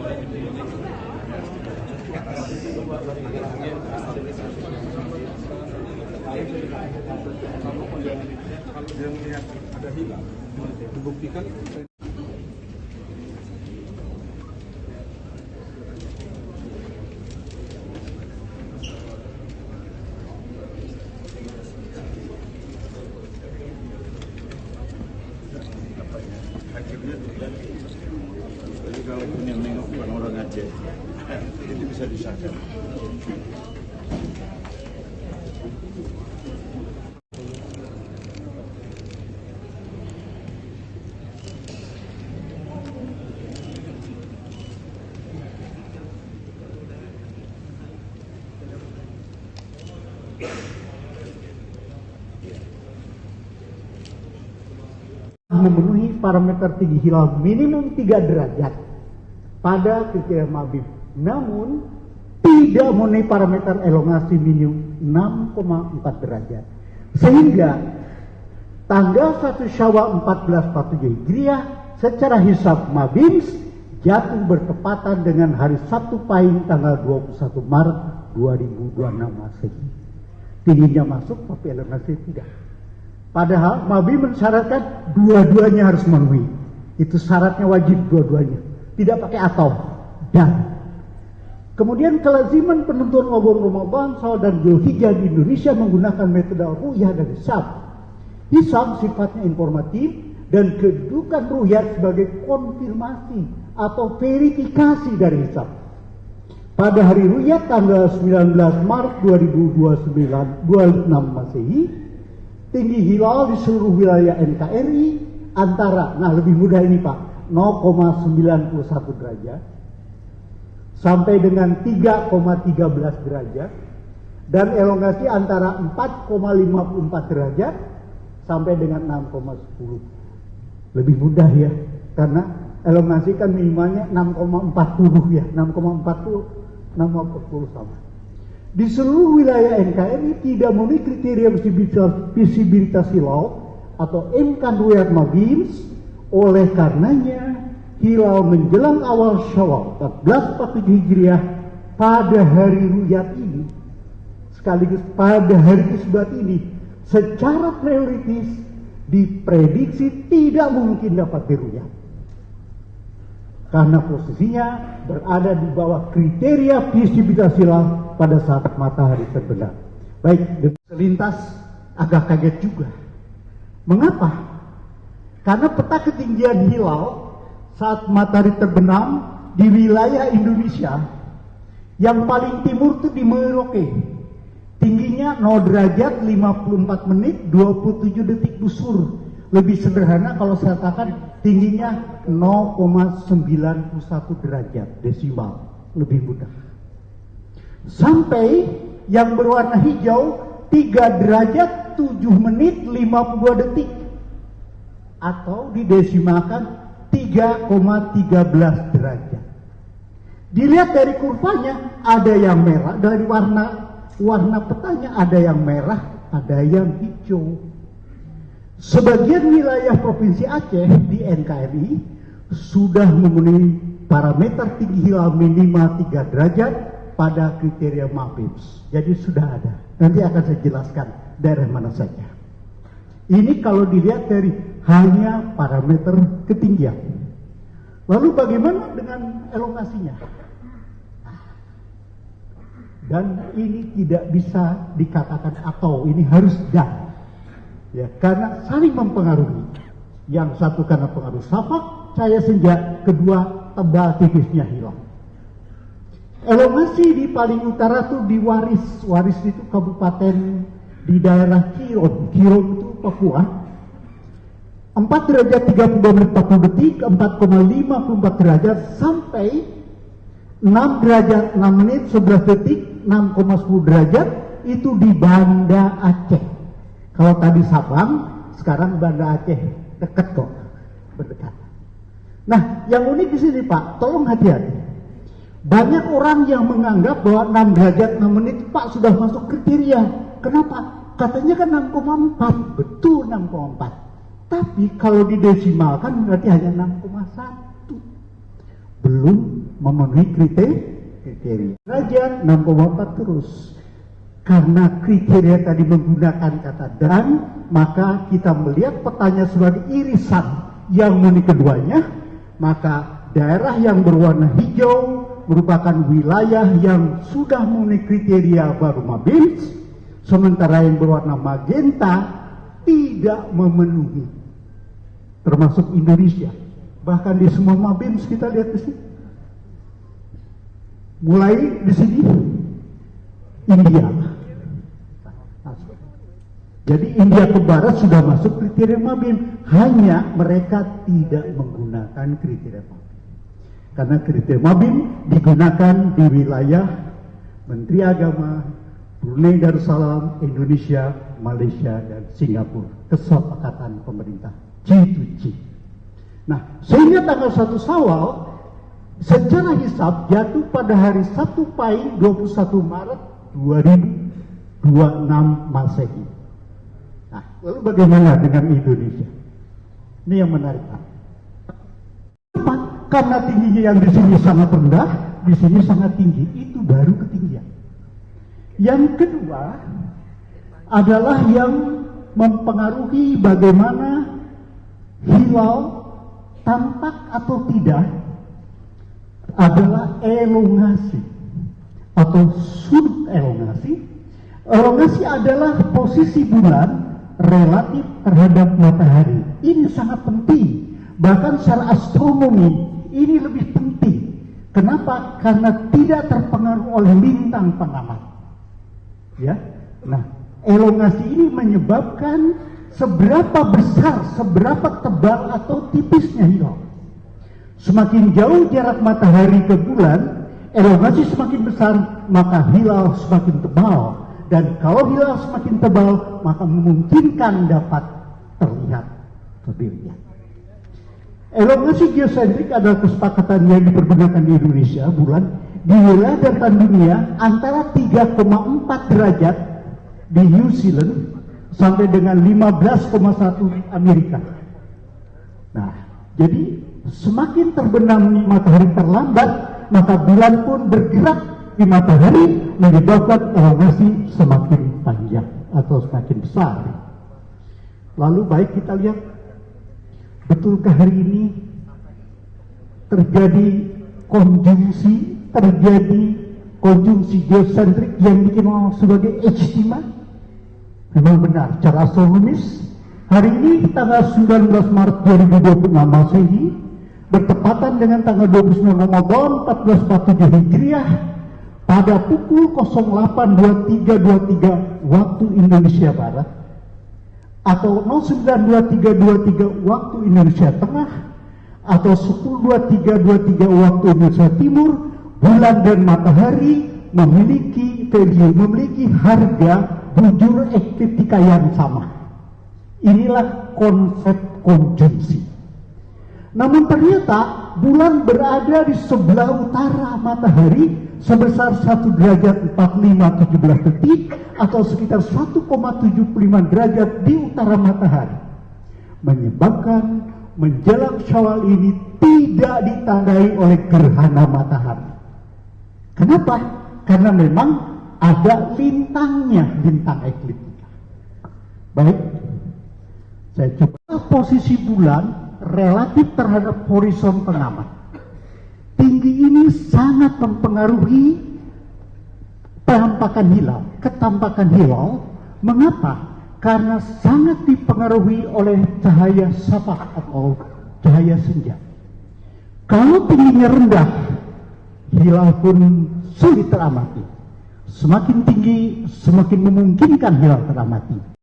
Dia melihat ada hilal, dibuktikan. Akhirnya jadi kalau yang nengok bukan orang Aceh, itu bisa disahkan. Memenuhi parameter tinggi hilal minimum 3 derajat pada kriteria Mabim, namun tidak memenuhi parameter elongasi minimum 6,4 derajat, sehingga tanggal 1 Syawal 1447 Hijriah secara hisab Mabim jatuh bertepatan dengan hari Sabtu Pahing tanggal 21 Maret 2026 Masehi. Tingginya masuk tapi elongasi tidak. Padahal Mabim mensyaratkan dua-duanya harus memenuhi. Itu syaratnya wajib dua-duanya. Tidak pakai atau dan. Kemudian kelaziman penentuan obor Ramadan, Syawal dan Dzulhijjah di Indonesia menggunakan metode ru'yah dan hisab. Hisab sifatnya informatif dan kedudukan ru'yah sebagai konfirmasi atau verifikasi dari hisab. Pada hari ru'yah tanggal 19 Maret 2026 Masehi, tinggi hilal di seluruh wilayah NKRI antara, nah lebih mudah ini Pak, 0,91 derajat sampai dengan 3,13 derajat, dan elongasi antara 4,54 derajat sampai dengan 6,10. Lebih mudah ya, karena elongasi kan minimalnya 6,40 ya, 6,40 sama. Di seluruh wilayah NKRI tidak memenuhi kriteria visibilitas hilal atau imkan ru'yat Mabim. Oleh karenanya hilal menjelang awal Syawal 1447 Hijriah pada hari ru'yat ini, sekaligus pada hari isbat ini, secara teoritis diprediksi tidak mungkin dapat diruyat karena posisinya berada di bawah kriteria visibilitas hilal pada saat matahari terbenam. Baik, selintas agak kaget juga. Mengapa? Karena peta ketinggian hilal saat matahari terbenam di wilayah Indonesia yang paling timur itu di Merauke. Tingginya 0 derajat 54 menit 27 detik busur. Lebih sederhana kalau saya katakan tingginya 0,91 derajat desimal, lebih mudah. Sampai yang berwarna hijau 3 derajat 7 menit 52 detik, atau didesimalkan 3,13 derajat. Dilihat dari kurvanya, ada yang merah, dari warna petanya ada yang merah, ada yang hijau. Sebagian wilayah Provinsi Aceh di NKRI sudah memenuhi parameter tinggi hilal minimal 3 derajat pada kriteria Mabim. Jadi sudah ada. Nanti akan saya jelaskan daerah mana saja. Ini kalau dilihat dari hanya parameter ketinggian. Lalu bagaimana dengan elongasinya? Dan ini tidak bisa dikatakan atau, ini harus dan. Ya, karena saling mempengaruhi. Yang satu karena pengaruh safak, cahaya senja, kedua tebal tipisnya hilal. Elongasi di paling utara tuh di Waris. Waris itu kabupaten di daerah Kiron. Kiron itu Papua. 4 derajat 32 menit 40 detik, 4,54 derajat sampai 6 derajat 6 menit 11 detik, 6,10 derajat itu di Banda Aceh. Kalau tadi Sabang, sekarang Banda Aceh dekat kok, berdekat. Nah, yang unik di sini Pak, tolong hati-hati. Banyak orang yang menganggap bahwa 6 derajat 6 menit Pak sudah masuk kriteria. Kenapa? Katanya kan 6,4, betul 6,4. Tapi kalau didesimalkan berarti hanya 6,1. Belum memenuhi kriteria. Derajat 6,4 terus. Karena kriteria tadi menggunakan kata dan, maka kita melihat petanya sebagai irisan yang memenuhi keduanya, maka daerah yang berwarna hijau merupakan wilayah yang sudah memenuhi kriteria baru Mabins, sementara yang berwarna magenta tidak memenuhi, termasuk Indonesia. Bahkan di semua Mabins kita lihat di sini. Mulai di sini India. Jadi India ke barat sudah masuk kriteria Mabim, hanya mereka tidak menggunakan kriteria Mabim. Karena kriteria Mabim digunakan di wilayah Menteri Agama, Brunei Darussalam, Indonesia, Malaysia, dan Singapura. Kesepakatan pemerintah G2G. Nah, sehingga tanggal 1 Syawal secara hisab jatuh pada hari Sabtu Pahing 21 Maret 2026 Masehi. Nah, lalu bagaimana dengan Indonesia? Ini yang menarik. Kenapa? Karena tingginya yang di sini sangat rendah, di sini sangat tinggi. Itu baru ketinggian. Yang kedua adalah yang mempengaruhi bagaimana hilal tampak atau tidak adalah elongasi atau sudut elongasi. Elongasi adalah posisi bulan relatif terhadap matahari. Ini sangat penting. Bahkan secara astronomi ini lebih penting. Kenapa? Karena tidak terpengaruh oleh lintang pengamat. Ya. Nah, elongasi ini menyebabkan seberapa besar, seberapa tebal atau tipisnya hilal. Semakin jauh jarak matahari ke bulan, elongasi semakin besar, maka hilal semakin tebal. Dan kalau hilal semakin tebal, maka memungkinkan dapat terlihat lebih lihat. Elongasi geosentrik adalah kesepakatan yang dipergunakan di Indonesia bulan di wilayah daratan dunia antara 3,4 derajat di New Zealand sampai dengan 15,1 Amerika. Nah, jadi semakin terbenam matahari terlambat, maka bulan pun bergerak di matahari, menyebabkan elongasi semakin panjang atau semakin besar. Lalu baik kita lihat, betulkah hari ini terjadi konjungsi geosentrik yang dikenal sebagai ijtima? Memang benar, secara astronomis hari ini tanggal 19 Maret 2026 Masehi bertepatan dengan tanggal 29 Ramadan 1447 Hijriah pada pukul 08.23.23 waktu Indonesia Barat atau 09.23.23 waktu Indonesia Tengah atau 10.23.23 waktu Indonesia Timur, bulan dan matahari memiliki value, memiliki harga bujur ekliptika yang sama. Inilah konsep konjungsi. Namun ternyata bulan berada di sebelah utara matahari sebesar 1 derajat 4517 detik atau sekitar 1,75 derajat di utara matahari, menyebabkan menjelang Syawal ini tidak ditandai oleh gerhana matahari. Kenapa? Karena memang ada lintangnya, lintang ekliptika. Baik, saya coba posisi bulan relatif terhadap horizon pengamat. Tinggi ini sangat mempengaruhi penampakan hilal, ketampakan hilal. Mengapa? Karena sangat dipengaruhi oleh cahaya syafaq atau cahaya senja. Kalau tingginya rendah, hilal pun sulit teramati. Semakin tinggi, semakin memungkinkan hilal teramati.